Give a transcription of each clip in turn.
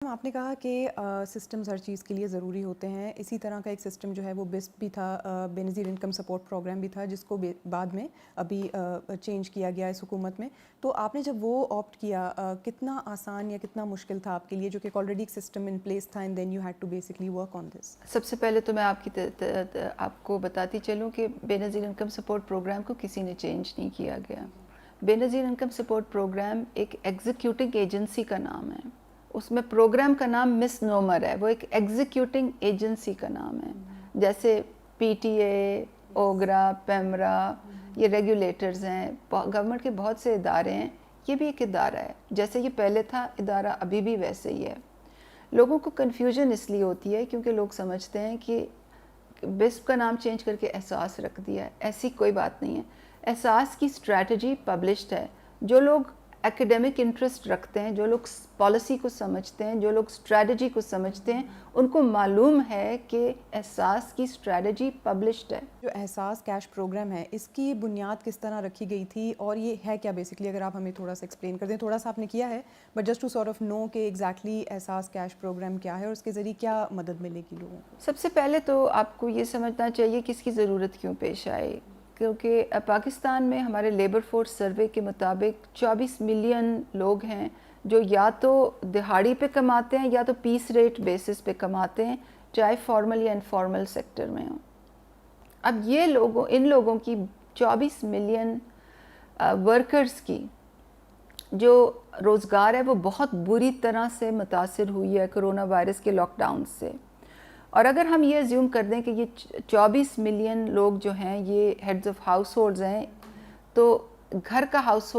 آپ نے کہا کہ سسٹمز ہر چیز کے لیے ضروری ہوتے ہیں. اسی طرح کا ایک سسٹم جو ہے وہ بسپ بھی تھا, بے نظیر انکم سپورٹ پروگرام بھی تھا, جس کو بعد میں ابھی چینج کیا گیا اس حکومت میں. تو آپ نے جب وہ آپٹ کیا, کتنا آسان یا کتنا مشکل تھا آپ کے لیے, جو کہ آلریڈی ایک سسٹم ان پلیس تھا, and then you had to basically work on this? سب سے پہلے تو میں آپ کو بتاتی چلوں کہ بے نظیر انکم سپورٹ پروگرام کو کسی نے چینج نہیں کیا گیا. بے نظیر انکم سپورٹ پروگرام ایک ایگزیکیوٹنگ ایجنسی کا نام ہے. اس میں پروگرام کا نام مس نومر ہے, وہ ایک ایگزیکیوٹنگ ایجنسی کا نام ہے. جیسے P T A, OGRA, PEMRA, یہ ریگولیٹرز ہیں, گورنمنٹ کے بہت سے ادارے ہیں. یہ بھی ایک ادارہ ہے, جیسے یہ پہلے تھا ادارہ ابھی بھی ویسے ہی ہے. لوگوں کو کنفیوژن اس لیے ہوتی ہے کیونکہ لوگ سمجھتے ہیں کہ بسپ کا نام چینج کر کے احساس رکھ دیا ہے. ایسی کوئی بات نہیں ہے. احساس کی اسٹریٹجی پبلشڈ ہے. جو لوگ ایکیڈیمک انٹرسٹ رکھتے ہیں, جو لوگ پالیسی کو سمجھتے ہیں, جو لوگ اسٹریٹجی کو سمجھتے ہیں, ان کو معلوم ہے کہ احساس کی اسٹریٹجی پبلشڈ ہے. جو احساس کیش پروگرام ہے, اس کی بنیاد کس طرح رکھی گئی تھی, اور یہ ہے کیا بیسکلی؟ اگر آپ ہمیں تھوڑا سا ایکسپلین کر دیں. تھوڑا سا آپ نے کیا ہے, but just to sort of know کہ ایگزیکٹلی احساس کیش پروگرام کیا ہے اور اس کے ذریعے کیا مدد ملے گی لوگوں کو. سب سے پہلے تو آپ کو یہ سمجھنا چاہیے کہ اس کی ضرورت کیوں پیش آئی. کیونکہ پاکستان میں ہمارے لیبر فورس سروے کے مطابق 24 ملین لوگ ہیں جو یا تو دہاڑی پہ کماتے ہیں یا تو پیس ریٹ بیسس پہ کماتے ہیں, چاہے فارمل یا انفارمل سیکٹر میں ہوں. اب ان لوگوں کی 24 ملین ورکرز کی جو روزگار ہے وہ بہت بری طرح سے متاثر ہوئی ہے کرونا وائرس کے لاک ڈاؤن سے. اور اگر ہم یہ ازیوم کر دیں کہ یہ 24 ملین لوگ جو ہیں یہ ہیڈز آف ہاؤس ہولڈز ہیں, تو گھر کا ہاؤس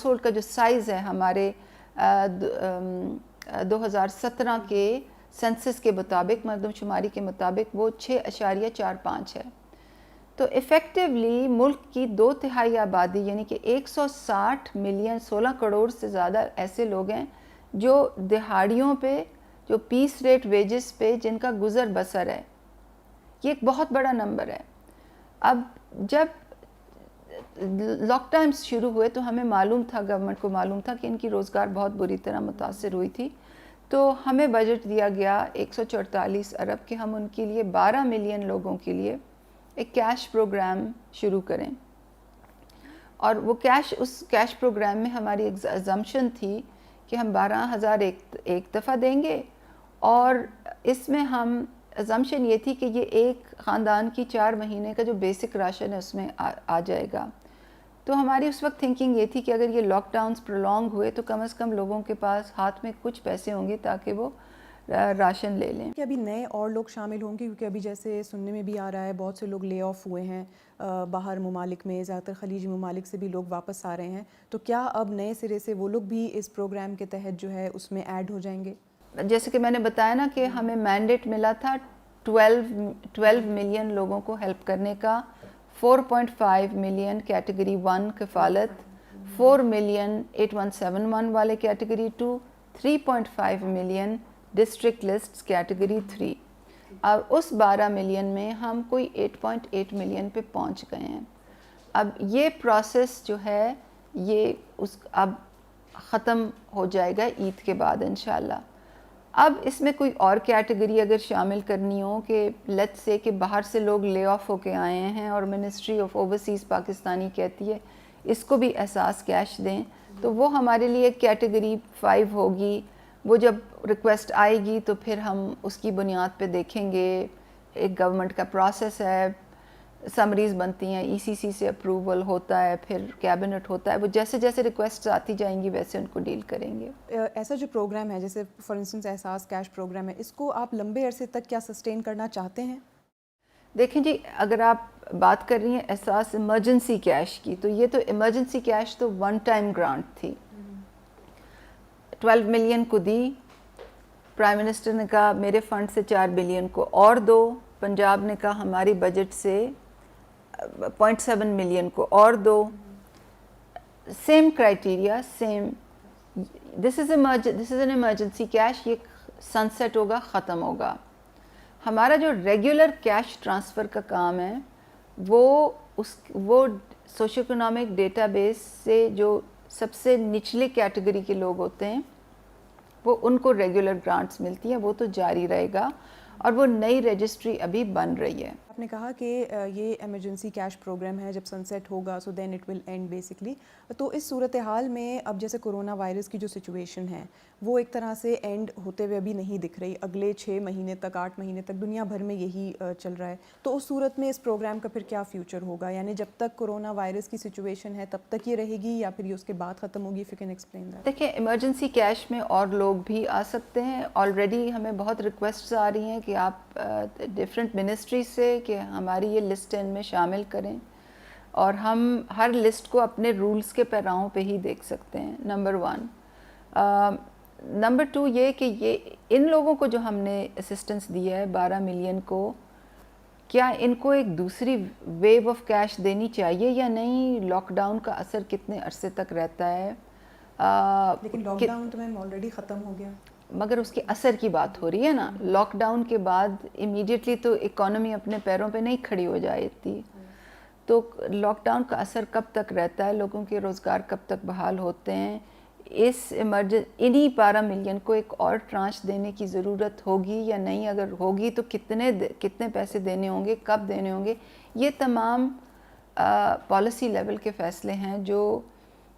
ہولڈ کا جو سائز ہے ہمارے 2017 کے سینسس کے مطابق, مردم شماری کے مطابق, وہ 6.45 ہے. تو ایفیکٹیولی ملک کی 2/3 آبادی یعنی کہ 160 ملین 16 کروڑ سے زیادہ ایسے لوگ ہیں جو دہاڑیوں پہ, جو پیس ریٹ ویجز پہ جن کا گزر بسر ہے. یہ ایک بہت بڑا نمبر ہے. اب جب لاک ڈاؤن شروع ہوئے تو ہمیں معلوم تھا, گورنمنٹ کو معلوم تھا کہ ان کی روزگار بہت بری طرح متاثر ہوئی تھی. تو ہمیں بجٹ دیا گیا 144 ارب کہ ہم ان کے لیے 12 ملین لوگوں کے لیے ایک کیش پروگرام شروع کریں. اور وہ اس کیش پروگرام میں ہماری ایک ازمپشن تھی کہ ہم 12,000 ایک دفعہ دیں گے, اور اس میں ہم ازمپشن یہ تھی کہ یہ ایک خاندان کی 4 مہینے کا جو بیسک راشن ہے اس میں آ جائے گا. تو ہماری اس وقت تھنکنگ یہ تھی کہ اگر یہ لاک ڈاؤنز پرولونگ ہوئے تو کم از کم لوگوں کے پاس ہاتھ میں کچھ پیسے ہوں گے تاکہ وہ راشن لے لیں. کہ ابھی نئے اور لوگ شامل ہوں گے, کیونکہ ابھی جیسے سننے میں بھی آ رہا ہے بہت سے لوگ لے آف ہوئے ہیں باہر ممالک میں, زیادہ تر خلیجی ممالک سے بھی لوگ واپس آ رہے ہیں. تو کیا اب نئے سرے سے وہ لوگ بھی اس پروگرام کے تحت جو ہے اس میں ایڈ ہو جائیں گے؟ جیسے کہ میں نے بتایا نا کہ ہمیں مینڈیٹ ملا تھا 12 ملین لوگوں کو ہیلپ کرنے کا. 4.5 ملین کیٹیگری 1 کفالت, 4 ملین 8171 والے category 2, 3.5 million district list category 3. اور اس 12 ملین میں ہم کوئی 8.8 ملین پہ پہنچ گئے ہیں. اب یہ پروسیس جو ہے یہ اب ختم ہو جائے گا عید کے بعد انشاءاللہ. اب اس میں کوئی اور کیٹیگری اگر شامل کرنی ہو کہ لیٹس سے کہ باہر سے لوگ لے آف ہو کے آئے ہیں اور منسٹری آف اوورسیز پاکستانی کہتی ہے اس کو بھی احساس کیش دیں, تو وہ ہمارے لیے کیٹیگری 5 ہوگی. وہ جب ریکویسٹ آئے گی تو پھر ہم اس کی بنیاد پہ دیکھیں گے. ایک گورنمنٹ کا پروسیس ہے, سمریز بنتی ہیں, ای سی سی سے اپروول ہوتا ہے, پھر کیبنٹ ہوتا ہے. وہ جیسے جیسے ریکویسٹس آتی جائیں گی ویسے ان کو ڈیل کریں گے. ایسا جو پروگرام ہے جیسے فار انسٹنس احساس کیش پروگرام ہے, اس کو آپ لمبے عرصے تک کیا سسٹین کرنا چاہتے ہیں؟ دیکھیں جی, اگر آپ بات کر رہی ہیں احساس ایمرجنسی کیش کی, تو یہ تو ایمرجنسی کیش تو ون ٹائم گرانٹ تھی. 12 ملین کو دی, پرائم منسٹر نے کہا میرے فنڈ سے 4 بلین کو اور دو, پنجاب نے کہا ہماری بجٹ سے 0.7 ملین کو اور دو. Same criteria, same. This is an emergency cash, یہ سن سیٹ ہوگا, ختم ہوگا. ہمارا جو ریگولر کیش ٹرانسفر کا کام ہے وہ سوشو اکنامک ڈیٹا بیس سے جو سب سے نچلے کیٹیگری کے لوگ ہوتے ہیں وہ ان کو ریگولر گرانٹس ملتی ہیں، وہ تو جاری رہے گا، اور وہ نئی رجسٹری ابھی بن رہی ہے. آپ نے کہا کہ یہ ایمرجنسی کیش پروگرام ہے، جب سن سیٹ ہوگا so then it will end basically. تو اس صورتحال میں اب جیسے کرونا وائرس کی جو سچویشن ہے وہ ایک طرح سے اینڈ ہوتے ہوئے ابھی نہیں دکھ رہی، اگلے 6 مہینے تک 8 مہینے تک دنیا بھر میں یہی چل رہا ہے. تو اس صورت میں اس پروگرام کا پھر کیا فیوچر ہوگا؟ یعنی جب تک کرونا وائرس کی سچویشن ہے تب تک یہ رہے گی یا پھر یہ اس کے بعد ختم ہوگی؟ If you can explain that. دیکھیں ایمرجنسی کیش میں اور لوگ بھی آ سکتے ہیں. آلریڈی ہمیں بہت ریکویسٹس آ رہی ہیں کہ آپ ڈفرینٹ منسٹری سے کہ ہماری یہ لسٹ ان میں شامل کریں، اور ہم ہر لسٹ کو اپنے رولز کے پیراؤں پہ ہی دیکھ سکتے ہیں. نمبر 1. نمبر 2 یہ کہ یہ ان لوگوں کو جو ہم نے اسسٹنس دیا ہے 12 ملین کو، کیا ان کو ایک دوسری ویو آف کیش دینی چاہیے یا نہیں؟ لاک ڈاؤن کا اثر کتنے عرصے تک رہتا ہے؟ لیکن لاک ڈاؤن تو میم آلریڈی ختم ہو گیا. مگر اس کے اثر کی بات ہو رہی ہے نا. لاک ڈاؤن کے بعد امیڈیٹلی تو اکانومی اپنے پیروں پہ نہیں کھڑی ہو جاتی، تو لاک ڈاؤن کا اثر کب تک رہتا ہے، لوگوں کے روزگار کب تک بحال ہوتے ہیں؟ اس انہی 12 ملین کو ایک اور ٹرانچ دینے کی ضرورت ہوگی یا نہیں؟ اگر ہوگی تو کتنے پیسے دینے ہوں گے، کب دینے ہوں گے؟ یہ تمام پالیسی لیول کے فیصلے ہیں جو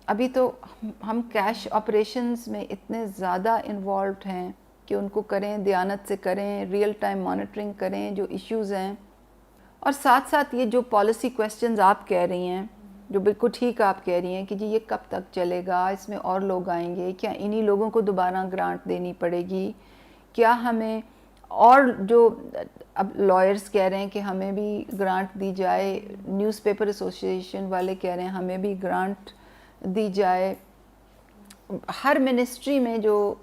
ابھی تو ہم کیش آپریشنز میں اتنے زیادہ انوالوڈ ہیں کہ ان کو کریں، دیانت سے کریں، ریئل ٹائم مانیٹرنگ کریں جو ایشوز ہیں. اور ساتھ ساتھ یہ جو پالیسی کویسچنز آپ کہہ رہی ہیں، جو بالکل ٹھیک آپ کہہ رہی ہیں کہ جی یہ کب تک چلے گا، اس میں اور لوگ آئیں گے، کیا انہی لوگوں کو دوبارہ گرانٹ دینی پڑے گی؟ کیا ہمیں اور جو اب لائرز کہہ رہے ہیں کہ ہمیں بھی گرانٹ دی جائے، نیوز پیپر ایسوسیشن والے کہہ رہے ہیں ہمیں بھی گرانٹ دی جائے. ہر منسٹری میں جو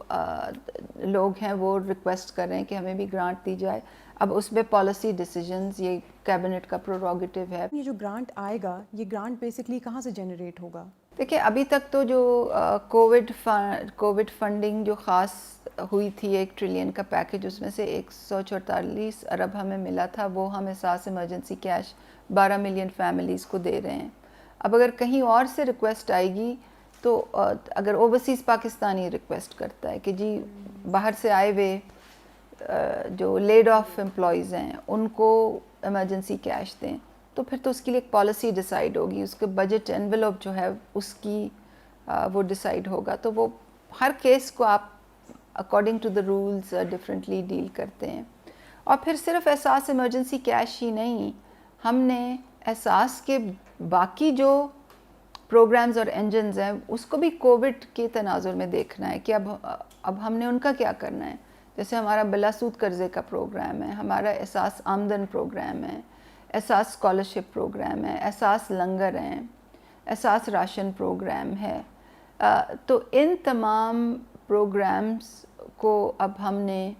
لوگ ہیں وہ ریکویسٹ کر رہے ہیں کہ ہمیں بھی گرانٹ دی جائے. اب اس میں پالیسی ڈیسیجنز یہ کیبنٹ کا پروروگیٹو ہے. یہ جو گرانٹ آئے گا یہ گرانٹ بیسکلی کہاں سے جنریٹ ہوگا؟ دیکھیں ابھی تک تو جو کووڈ فنڈنگ جو خاص ہوئی تھی 1 ٹریلین کا پیکج، اس میں سے 144 ارب ہمیں ملا تھا، وہ ہم احساس ایمرجنسی کیش 12 ملین فیملیز کو دے رہے ہیں. اب اگر کہیں اور سے ریکویسٹ آئے گی تو اگر اوورسیز پاکستانی ریکویسٹ کرتا ہے کہ جی باہر سے آئے ہوئے جو لیڈ آف امپلائیز ہیں ان کو ایمرجنسی کیش دیں، تو پھر تو اس کے لیے ایک پالیسی ڈیسائیڈ ہوگی، اس کے بجٹ انویلوپ جو ہے اس کی وہ ڈیسائیڈ ہوگا. تو وہ ہر کیس کو آپ according to the rules differently deal کرتے ہیں. اور پھر صرف احساس ایمرجنسی کیش ہی نہیں، ہم نے احساس کے باقی جو پروگرامز اور انجنز ہیں اس کو بھی کووڈ کے تناظر میں دیکھنا ہے کہ اب ہم نے ان کا کیا کرنا ہے. جیسے ہمارا بلا سود قرضے کا پروگرام ہے، ہمارا احساس آمدن پروگرام ہے، احساس اسکالرشپ پروگرام ہے، احساس لنگر ہیں، احساس راشن پروگرام ہے. تو ان تمام پروگرامز کو اب ہم نے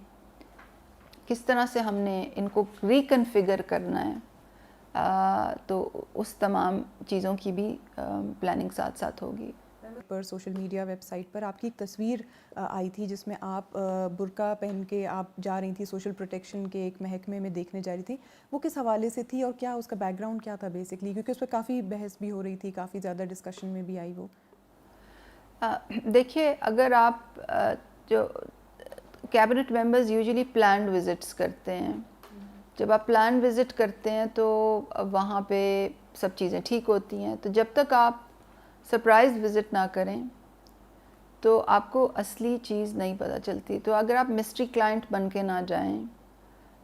کس طرح سے ہم نے ان کو ریکنفگر کرنا ہے، تو اس تمام چیزوں کی بھی پلاننگ ساتھ ساتھ ہوگی. پر سوشل میڈیا ویب سائٹ پر آپ کی ایک تصویر آئی تھی جس میں آپ برقع پہن کے آپ جا رہی تھی سوشل پروٹیکشن کے ایک محکمے میں دیکھنے جا رہی تھی. وہ کس حوالے سے تھی اور کیا اس کا بیک گراؤنڈ کیا تھا بیسکلی؟ کیونکہ اس پہ کافی بحث بھی ہو رہی تھی، کافی زیادہ ڈسکشن میں بھی آئی وہ. دیکھیے اگر آپ جو cabinet members usually planned visits کرتے ہیں، جب آپ پلان وزٹ کرتے ہیں تو وہاں پہ سب چیزیں ٹھیک ہوتی ہیں. تو جب تک آپ سرپرائز وزٹ نہ کریں تو آپ کو اصلی چیز نہیں پتہ چلتی. تو اگر آپ مسٹری کلائنٹ بن کے نہ جائیں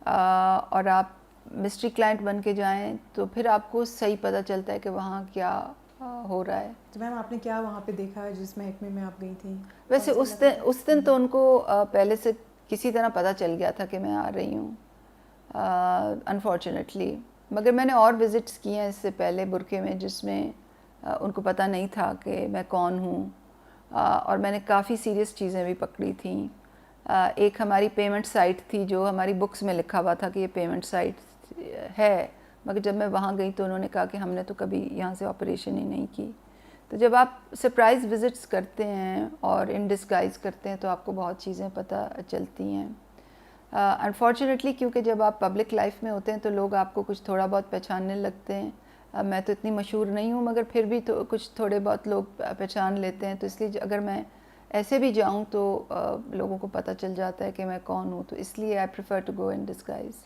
اور آپ مسٹری کلائنٹ بن کے جائیں تو پھر آپ کو صحیح پتہ چلتا ہے کہ وہاں کیا ہو رہا ہے. تو میم آپ نے کیا وہاں پہ دیکھا جس محکمے میں آپ گئی تھیں؟ ویسے اس دن تو ان کو پہلے سے کسی طرح پتہ چل گیا تھا کہ میں آ رہی ہوں انفارچونیٹلی. مگر میں نے اور وزٹس کی ہیں اس سے پہلے برقعے میں جس میں ان کو پتہ نہیں تھا کہ میں کون ہوں، اور میں نے کافی سیریس چیزیں بھی پکڑی تھیں. ایک ہماری پیمنٹ سائٹ تھی جو ہماری بکس میں لکھا ہوا تھا کہ یہ پیمنٹ سائٹ ہے، مگر جب میں وہاں گئی تو انہوں نے کہا کہ ہم نے تو کبھی یہاں سے آپریشن ہی نہیں کی. تو جب آپ سرپرائز وزٹس کرتے ہیں اور ان ڈسگائز کرتے ہیں تو آپ کو بہت چیزیں پتہ چلتی ہیں. انفارچونیٹلی کیونکہ جب آپ پبلک لائف میں ہوتے ہیں تو لوگ آپ کو کچھ تھوڑا بہت پہچاننے لگتے ہیں. میں تو اتنی مشہور نہیں ہوں مگر پھر بھی تو کچھ تھوڑے بہت لوگ پہچان لیتے ہیں. تو اس لیے اگر میں ایسے بھی جاؤں تو لوگوں کو پتہ چل جاتا ہے کہ میں کون ہوں، تو اس لیے I prefer to go in disguise.